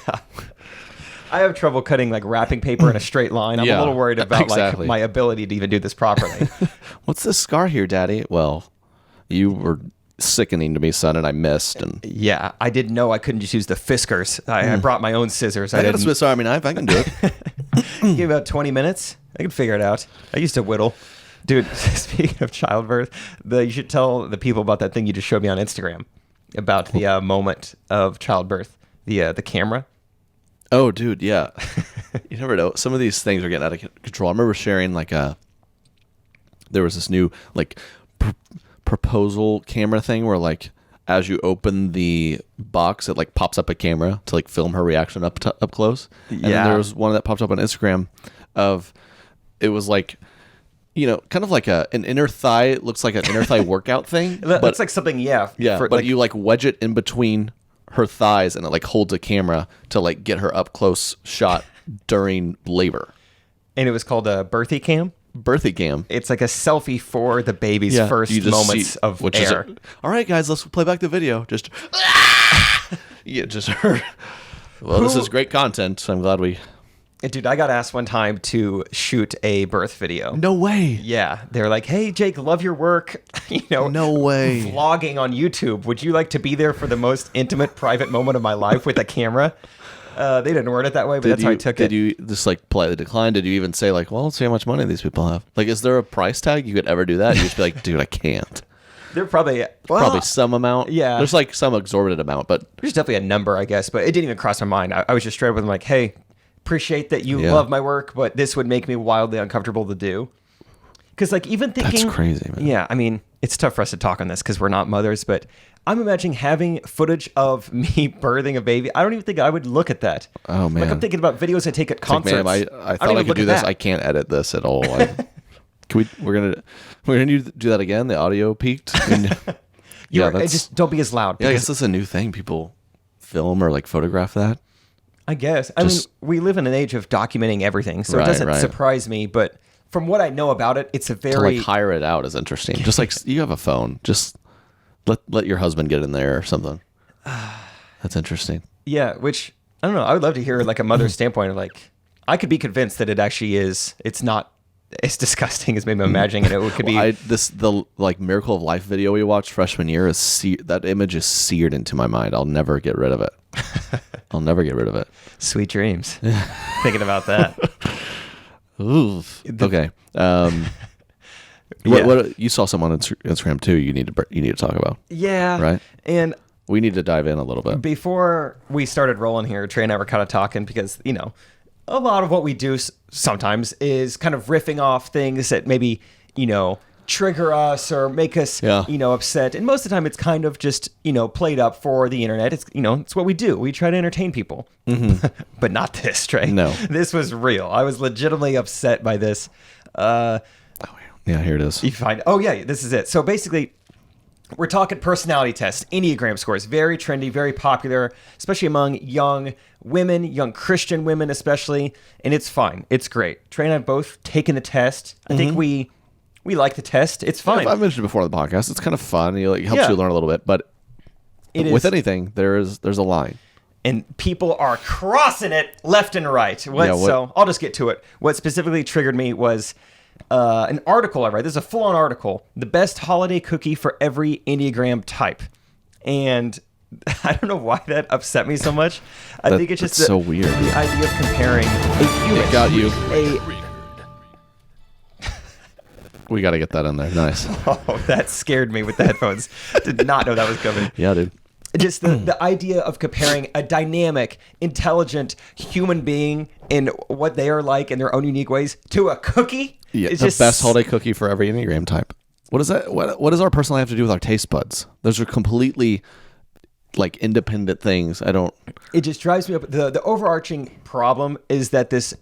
I have trouble cutting like wrapping paper in a straight line. I'm a little worried about like my ability to even do this properly. What's this scar here, Daddy? Well, you were sickening to me, son, and I missed. And yeah, I didn't know I couldn't just use the Fiskars. I brought my own scissors. I got a Swiss Army knife. I can do it. Give me about 20 minutes. I can figure it out. I used to whittle. Dude, speaking of childbirth, you should tell the people about that thing you just showed me on Instagram about the moment of childbirth, the camera. Oh, dude, yeah. You never know. Some of these things are getting out of control. I remember sharing like there was this new like proposal camera thing where like as you open the box, it like pops up a camera to like film her reaction up close. And then there was one that popped up on Instagram of it was like, you know, kind of like an inner thigh. It looks like an inner thigh workout thing. But it's like something, yeah. But you like wedge it in between her thighs and it like holds a camera to like get her up close shot during labor. And it was called a birthy cam. Birthy cam. It's like a selfie for the baby's first moments of air. All right, guys, let's play back the video. Just her. Well, this is great content. So I'm glad we. Dude, I got asked one time to shoot a birth video. No way. Yeah, they're like, "Hey, Jake, love your work. No way. Vlogging on YouTube. Would you like to be there for the most intimate, private moment of my life with a camera?" They didn't word it that way, but that's how I took it. Did you just like politely decline? Did you even say like, well, let's see how much money these people have? Like, is there a price tag you could ever do that? You just be like, dude, I can't. There probably some amount. Yeah. There's like some exorbitant amount, but there's definitely a number, I guess. But it didn't even cross my mind. I was just straight with them like, hey, appreciate that you love my work, but this would make me wildly uncomfortable to do. Because like even thinking, that's crazy, man. Yeah, I mean, it's tough for us to talk on this because we're not mothers, but I'm imagining having footage of me birthing a baby. I don't even think I would look at that. Oh man, like I'm thinking about videos I take at concerts. Like, man, I thought I could do this. I can't edit this at all. We're gonna do that again. The audio peaked. Just don't be as loud. Yeah, I guess that's a new thing. People film or like photograph that. I guess. I mean, we live in an age of documenting everything, so it doesn't surprise me. But from what I know about it, it's a very to like hire it out is interesting. Just like you have a phone, just let your husband get in there or something. That's interesting. Yeah, which I don't know. I would love to hear like a mother's standpoint of like I could be convinced that it actually is. It's not it's disgusting as maybe I'm imagining it. It could be. The like Miracle of Life video we watched freshman year that image is seared into my mind. I'll never get rid of it. I'll never get rid of it. Sweet dreams. Thinking about that. Oof. Okay. What you saw someone on Instagram too? You need to talk about. Yeah. Right. And we need to dive in a little bit. Before we started rolling here, Trey and I were kind of talking because a lot of what we do sometimes is kind of riffing off things that maybe trigger us or make us upset, and most of the time it's kind of just played up for the internet. It's it's what we do. We try to entertain people. But not this, Trey. No, this was real. I was legitimately upset by this. Yeah, here it is. You find this is it. So basically, we're talking personality tests, Enneagram scores, very trendy, very popular, especially among young women, young Christian women especially, and it's fine. It's great. Trey and I have both taken the test. I think we like the test. It's fine. I've mentioned it before on the podcast. It's kind of fun. It helps you learn a little bit, but with anything, there's a line. And people are crossing it left and right. So I'll just get to it. What specifically triggered me was an article I read. This is a full-on article. The best holiday cookie for every Enneagram type. And I don't know why that upset me so much. I think it's just so weird. The idea of comparing a human. It got you. We got to get that in there. Nice. Oh, that scared me with the headphones. Did not know that was coming. Yeah, dude. Just the idea of comparing a dynamic, intelligent human being in what they are like in their own unique ways to a cookie. Yeah, the best holiday cookie for every Enneagram type. What does that? What does our personality have to do with our taste buds? Those are completely like independent things. It just drives me up. The overarching problem is that this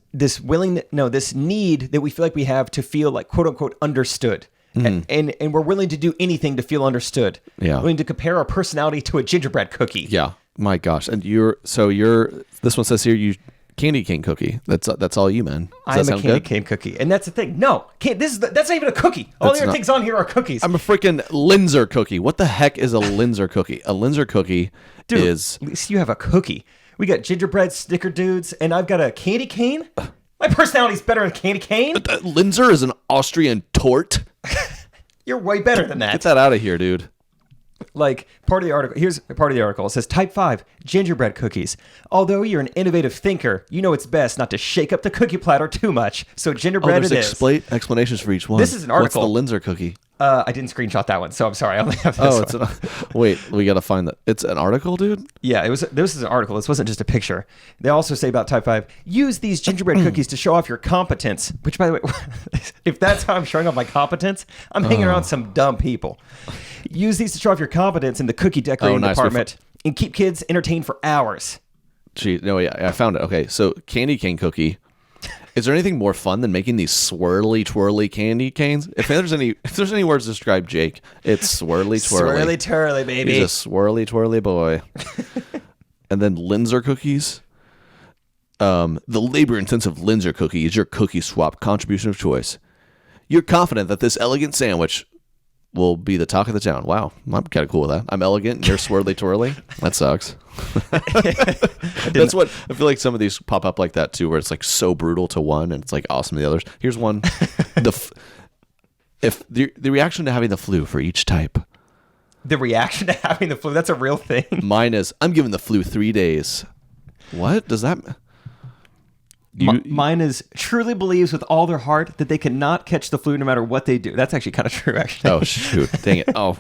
need that we feel like we have to feel like quote unquote understood. And we're willing to do anything to feel understood. Yeah. Willing to compare our personality to a gingerbread cookie. Yeah. My gosh. And this one says here you candy cane cookie. That's all you, man. I'm a candy cane cookie. And that's the thing. No, that's not even a cookie. All the other things on here are cookies. I'm a freaking Linzer cookie. What the heck is a Linzer cookie? A Linzer cookie is... At least you have a cookie. We got gingerbread snickerdoodles, and I've got a candy cane. My personality's better than candy cane. Linzer is an Austrian tort. You're way better than that. Get that out of here, dude. Like, part of the article, here's part of the article. It says, Type 5, gingerbread cookies. Although you're an innovative thinker, you know it's best not to shake up the cookie platter too much. So gingerbread it is. Explanations for each one. This is an article. What's the Linzer cookie? I didn't screenshot that one, so I'm sorry. I only have this one. Wait, we got to find that. It's an article, dude? Yeah, this is an article. This wasn't just a picture. They also say about Type 5, use these gingerbread cookies to show off your competence. Which, by the way, if that's how I'm showing off my competence, I'm hanging around some dumb people. Use these to show off your competence in the cookie decorating department and keep kids entertained for hours. Gee, no, yeah, I found it. Okay, so candy cane cookie. Is there anything more fun than making these swirly twirly candy canes? If there's any words to describe Jake, it's swirly twirly. Swirly twirly, baby. He's a swirly twirly boy. And then Linzer cookies. The labor-intensive Linzer cookie is your cookie swap contribution of choice. You're confident that this elegant sandwich will be the talk of the town. Wow, I'm kind of cool with that. I'm elegant and you're swirly twirly. That sucks. That's what I feel like. Some of these pop up like that too, where it's like so brutal to one and it's like awesome to the others. Here's one: if the reaction to having the flu for each type. The reaction to having the flu, that's a real thing. Mine is I'm giving the flu 3 days. What does that? Mine is truly believes with all their heart that they cannot catch the flu no matter what they do. That's actually kind of true, actually. Oh shoot! Dang it! Oh,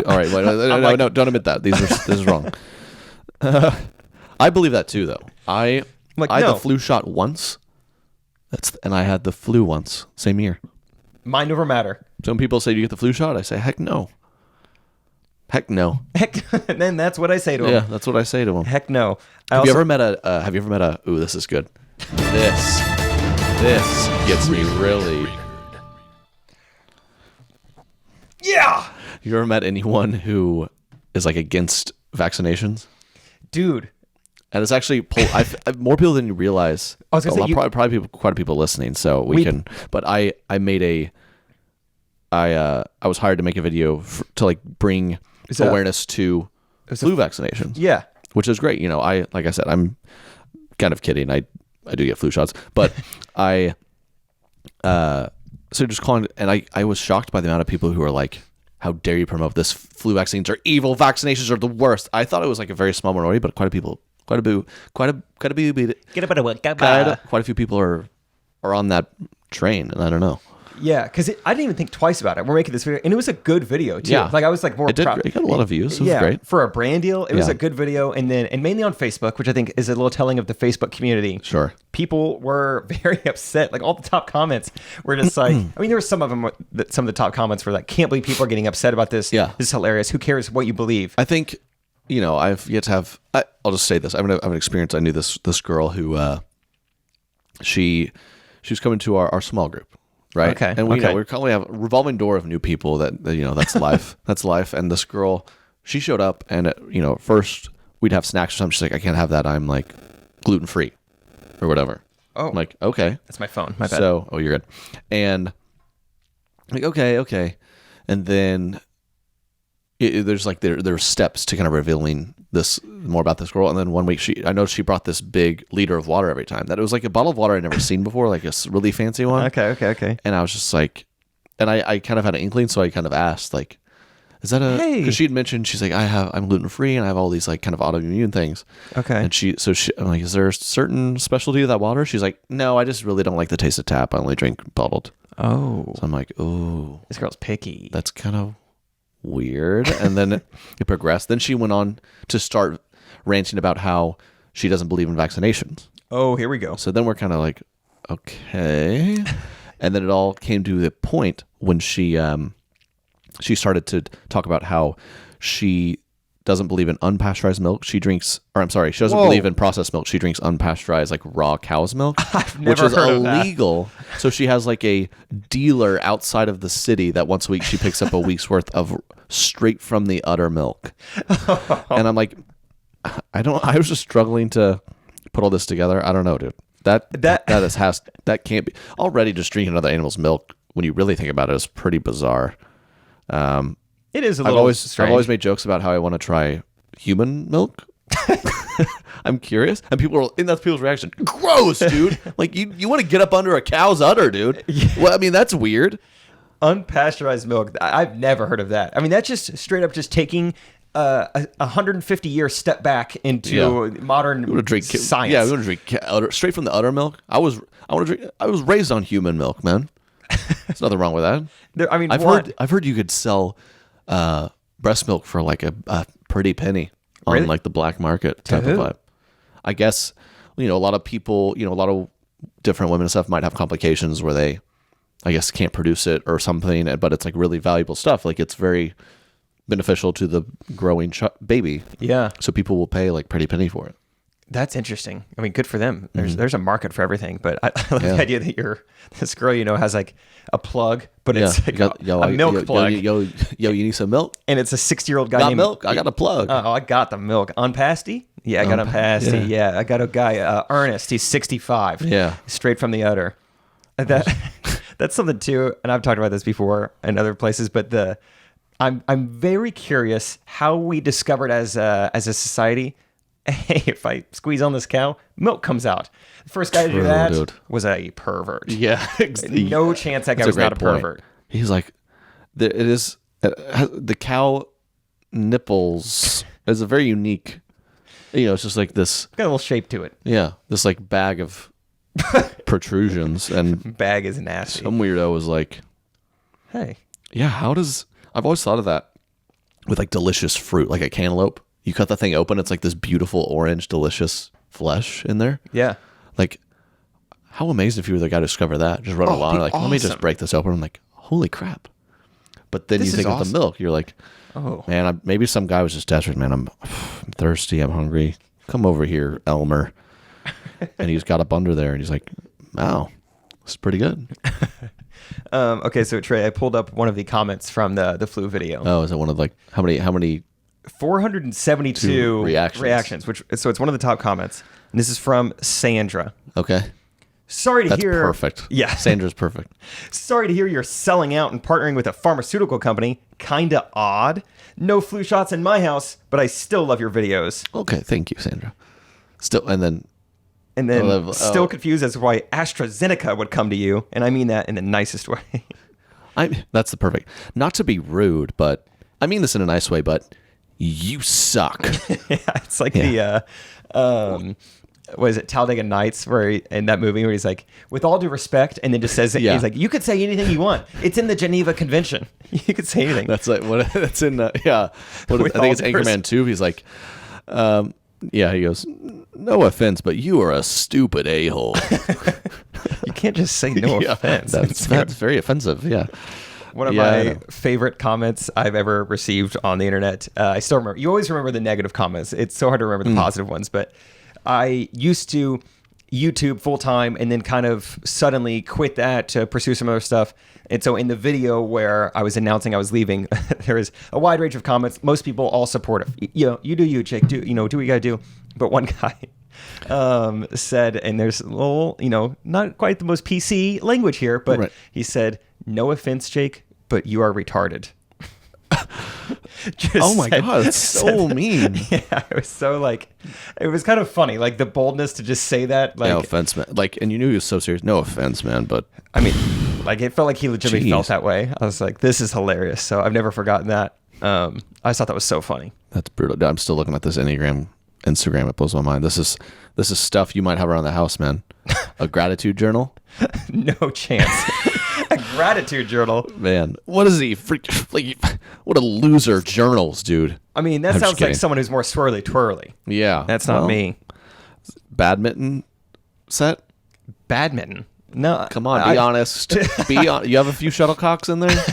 all right. No, don't admit that. This is wrong. I believe that too, though. I had the flu shot once. And I had the flu once, same year. Mind over matter. Some people say, "Do you get the flu shot?" I say, "Heck no." Heck no. And then that's what I say to them. Yeah, that's what I say to them. Heck no. Have you ever met a? Ooh, this is good. This gets me really. Yeah. You ever met anyone who is like against vaccinations? Dude. And it's actually more people than you realize. I was gonna say probably quite a people listening, so we can. But I was hired to make a video to like bring awareness to flu vaccinations. Yeah, which is great. Like I said, I'm kind of kidding. I do get flu shots, but so just calling, and I was shocked by the amount of people who are like, how dare you promote this? Flu vaccines are evil. Vaccinations are the worst. I thought it was like a very small minority, but quite a few people are on that train, and I don't know. Yeah, because I didn't even think twice about it. We're making this video, and it was a good video too. Yeah. Like I was like more. It got a lot of views. It was great for a brand deal. It was Yeah. a good video, and mainly on Facebook, which I think is a little telling of the Facebook community. Sure. People were very upset. Like all the top comments were just like, I mean, there were some of them. Some of the top comments were like, "Can't believe people are getting upset about this. Yeah. This is hilarious. Who cares what you believe?" I think, I've yet to have. I'll just say this. I have an experience. I knew this girl who, she was coming to our small group. Right. Okay. And we have a revolving door of new people that's life. That's life. And this girl, she showed up, and at first we'd have snacks or something. She's like, I can't have that. I'm like gluten free or whatever. Oh. I'm like, okay. That's my phone. My bad. So, you're good. And I'm like, okay. And then there's steps to kind of revealing this more about this girl. And then one week I noticed she brought this big liter of water every time. That it was like a bottle of water I'd never seen before, like a really fancy one. Okay. And I was just like, and I kind of had an inkling, so I kind of asked, like, is that Hey. because she'd mentioned, she's like, I'm gluten free and I have all these like kind of autoimmune things. Okay. And I'm like, is there a certain specialty to that water? She's like, no, I just really don't like the taste of tap. I only drink bottled. Oh. So I'm like, oh, This girl's picky. that's kind of weird. And then it progressed. Then she went on to start ranting about how she doesn't believe in vaccinations. Oh, here we go. So then we're kind of like, okay. And then it all came to the point when she started to talk about how she doesn't believe in unpasteurized milk. She doesn't believe in processed milk. She drinks unpasteurized, like raw cow's milk, which is heard of that. illegal. So she has like a dealer outside of the city that once a week she picks up a week's worth of straight from the udder milk. And I'm like, I was just struggling to put all this together. I don't know, dude. That can't be. Already just drinking another animal's milk, when you really think about it, is pretty bizarre. It is a little strange. I've always made jokes about how I want to try human milk. I'm curious, and that's people's reaction. Gross, dude! Like you want to get up under a cow's udder, dude? Yeah. Well, I mean that's weird. Unpasteurized milk. I've never heard of that. I mean, that's just straight up just taking a 150-year step back into modern science. Yeah, we want to drink udder, straight from the udder milk. I was raised on human milk, man. There's nothing wrong with that. I mean, I've heard you could sell breast milk for like a pretty penny on Really? like the black market type To of who? vibe. I guess a lot of people, a lot of different women and stuff might have complications where they, I guess, can't produce it or something, but it's like really valuable stuff. Like it's very beneficial to the growing baby. Yeah, So people will pay like pretty penny for it. that's interesting. I mean, good for them. There's a market for everything. But I love the idea that this girl, has like a plug, but it's like a milk plug. Yo, you need some milk? And it's a 60-year-old guy Got named milk? I got a plug. Oh, I got the milk. Unpasty? Yeah, I got Unpasty. Yeah, I got a guy, Ernest. He's 65. Yeah. Straight from the udder. That's something too, and I've talked about this before in other places, but I'm very curious how we discovered as a society, hey, if I squeeze on this cow, milk comes out. The first guy to do that dude. was a pervert. Yeah. No chance that guy was not a pervert. He's like, it is the cow nipples is a very unique. It's just like this. Got a little shape to it. Yeah, this like bag of protrusions, and Bag is nasty. some weirdo was like, Hey, yeah, I've always thought of that with like delicious fruit, like a cantaloupe. You cut the thing open, it's like this beautiful orange, delicious flesh in there. yeah. Like, how amazing if you were the guy to discover that. Just run along, like, let me just break this open. I'm like, holy crap. But then This you think is of the milk, you're like, Oh. man, maybe some guy was just desperate, man. I'm thirsty, I'm hungry. Come over here, Elmer. And he's got a bunder there, and he's like, wow, this is pretty good. Okay, so Trey, I pulled up one of the comments from the flu video. Oh, is it one of like, how many? 472 reactions. So it's one of the top comments. And this is from Sandra. Okay. Sorry to That's hear. perfect. Yeah. Sandra's perfect. Sorry to hear you're selling out and partnering with a pharmaceutical company. Kinda odd. No flu shots in my house, but I still love your videos. Okay, thank you, Sandra. Still, and then And then still confused as to why AstraZeneca would come to you. And I mean that in the nicest way. That's the perfect. Not to be rude, but I mean this in a nice way, but you suck. Yeah, it's like the what is it, Talladega Nights, in that movie where he's like, with all due respect, and then just says, he's like, you could say anything you want. It's in the Geneva Convention. You could say anything. That's like what that's in. I think it's Anchorman 2. He's like, he goes, no offense, but you are a stupid a-hole. You can't just say no offense. That's very offensive. Yeah. One of my favorite comments I've ever received on the internet. I still remember. You always remember the negative comments. It's so hard to remember the positive ones. But I used to YouTube full time and then kind of suddenly quit that to pursue some other stuff. And so in the video where I was announcing I was leaving, there was a wide range of comments. Most people all supportive. You do you, Jake. Do what you gotta do. But one guy said, and there's a little, not quite the most PC language here, but he said, "No offense, Jake, but you are retarded." Oh my God, that's so mean. Yeah, it was so it was kind of funny, like the boldness to just say that. Like, no offense, man. And you knew he was so serious. No offense, man, but I mean, it felt like he legitimately felt that way. I was like, this is hilarious. So I've never forgotten that. I just thought that was so funny. That's brutal. I'm still looking at this Enneagram Instagram. It blows my mind. This is stuff you might have around the house, man. A gratitude journal? No chance. A gratitude journal, man. What is he? What a loser! Journals, dude. I mean, that sounds like someone who's more swirly twirly. Yeah, that's not me. Badminton set. Badminton. No, come on, be honest. You have a few shuttlecocks in there.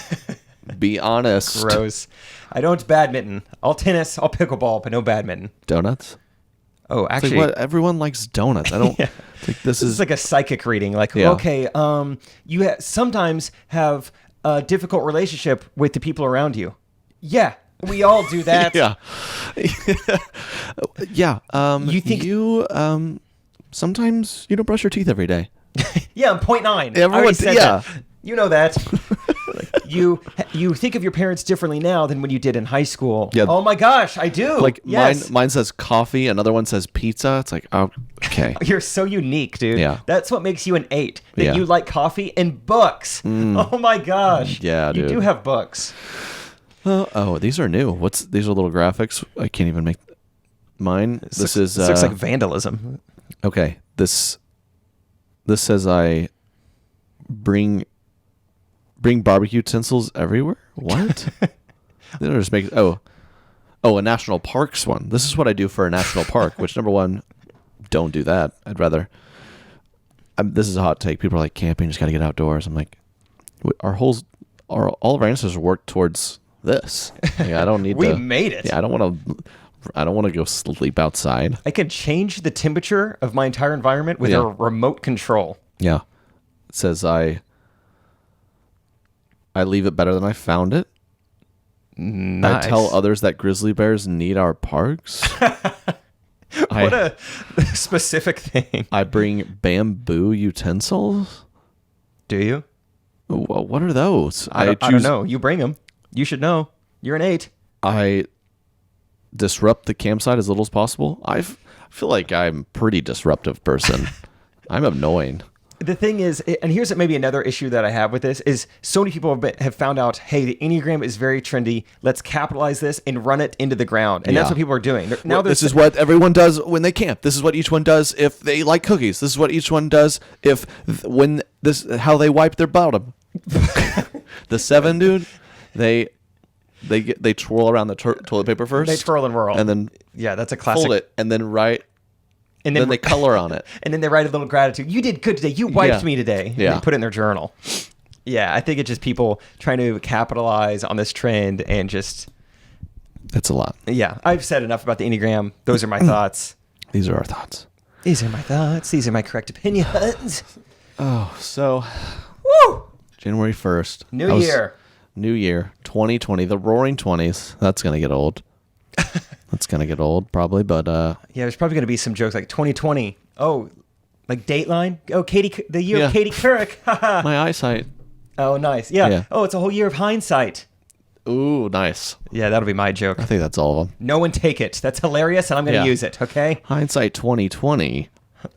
Be honest. Gross. I don't badminton. I'll tennis. I'll pickleball, but no badminton. Donuts. Oh, actually, everyone likes donuts. I don't. This is like a psychic reading. Okay, you sometimes have a difficult relationship with the people around you. Yeah, we all do that. Yeah. Yeah. You think sometimes you don't brush your teeth every day. Yeah, I'm 0.9. Everyone said that. You know that. You think of your parents differently now than when you did in high school. Yeah. Oh my gosh, I do. Yes. Mine says coffee, another one says pizza. It's like, oh, okay. You're so unique, dude. Yeah. That's what makes you an 8. That you like coffee and books. Oh my gosh. Yeah, dude. You do have books. Oh, these are new. These are little graphics. I can't even make mine. This looks like vandalism. Okay. This says I bring barbecue utensils everywhere. What? They don't just make a national parks one. This is what I do for a national park. Which, number one, don't do that. I'd rather. This is a hot take. People are like, camping, just got to get outdoors. I'm like, all of our ancestors worked towards this. I don't need. We made it. Yeah, I don't want to go sleep outside. I can change the temperature of my entire environment with a remote control. Yeah, it says I leave it better than I found it. Nice. I tell others that grizzly bears need our parks. What a specific thing. I bring bamboo utensils. Do you? What are those? I don't know. You bring them. You should know. You're an 8. I disrupt the campsite as little as possible. I feel like I'm a pretty disruptive person. I'm annoying. The thing is, and here's maybe another issue that I have with this, is so many people have found out, hey, the Enneagram is very trendy. Let's capitalize this and run it into the ground. And that's what people are doing. This is what everyone does when they camp. This is what each one does if they like cookies. This is what each one does how they wipe their bottom. The 7, dude, they twirl around the toilet paper first. They twirl and whirl. And then that's a classic. Fold it and then write. And then they color on it. And then they write a little gratitude. You did good today. You wiped me today. Yeah. And they put it in their journal. Yeah, I think it's just people trying to capitalize on this trend and just... It's a lot. Yeah, I've said enough about the Enneagram. Those are my thoughts. These are our thoughts. These are my thoughts. These are my correct opinions. Oh, so... Woo! January 1st. New year, 2020, the roaring 20s. That's going to get old. That's going to get old, probably, but... Yeah, there's probably going to be some jokes like 2020. Oh, like Dateline? Oh, the year of Katie Couric. My eyesight. Oh, nice. Yeah. Oh, it's a whole year of hindsight. Ooh, nice. Yeah, that'll be my joke. I think that's all of them. No one take it. That's hilarious, and I'm going to use it, okay? Hindsight 2020.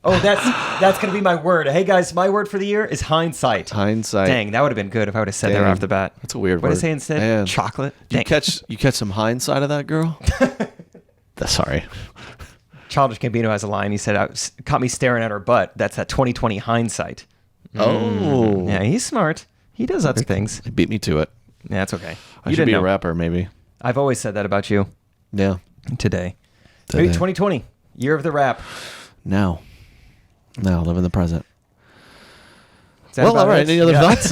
Oh, that's gonna be my word. Hey guys, my word for the year is hindsight. Hindsight. Dang, that would have been good if I would have said that right off the bat. That's a weird What word. did I say instead? Man. Chocolate. You Dang. catch some hindsight of that girl? Sorry. Childish Gambino has a line. He said, "Caught me staring at her butt." That's that 2020 hindsight. Oh. Yeah, he's smart. He does other things. He beat me to it. Yeah, that's okay. I You should didn't be know. a rapper, maybe. I've always said that about you. Yeah. Today. Maybe 2020, year of the rap. Now, live in the present. Is that Well, about all right. it? Any other Yeah. thoughts?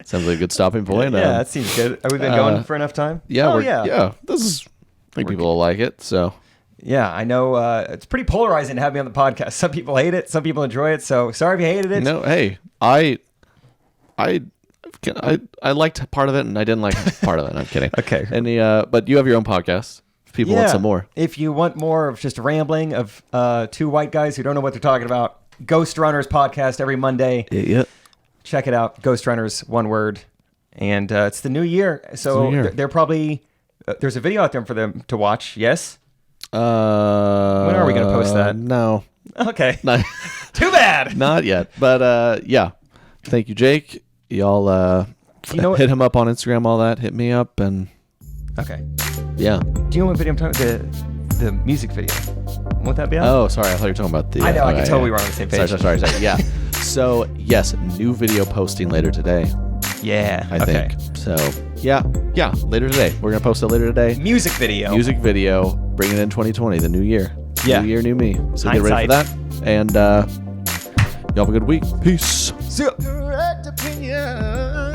Sounds like a good stopping point. Yeah, that seems good. Have we been going for enough time? Yeah, Oh, yeah. This is. I think people will like it. So. Yeah, I know it's pretty polarizing to have me on the podcast. Some people hate it, some people enjoy it. So sorry if you hated it. No, hey, I liked part of it and I didn't like part of it. I'm kidding. Okay. But you have your own podcast. If people want some more. If you want more of just rambling of two white guys who don't know what they're talking about, Ghost Runners podcast every Monday. Yeah. Check it out. Ghost Runners, one word. And it's the new year. So they're probably, there's a video out there for them to watch. Yes? When are we going to post that? No. Okay. Not, Too bad. not yet. But yeah. Thank you, Jake. Y'all hit him up on Instagram, all that. Hit me up and Okay. yeah. Do you know what video I'm talking about? The music video. Won't that be out? Oh, sorry. I thought you were talking about the. I know. I can okay, tell yeah. we were on the same page. Sorry. Yeah. So yes, new video posting later today. Yeah. I think. So yeah, later today. We're gonna post it later today. Music video. Music video. Bring it in 2020, the new year. Yeah. New year, new me. So get ready for that. And y'all have a good week. Peace. See ya. Correct opinion.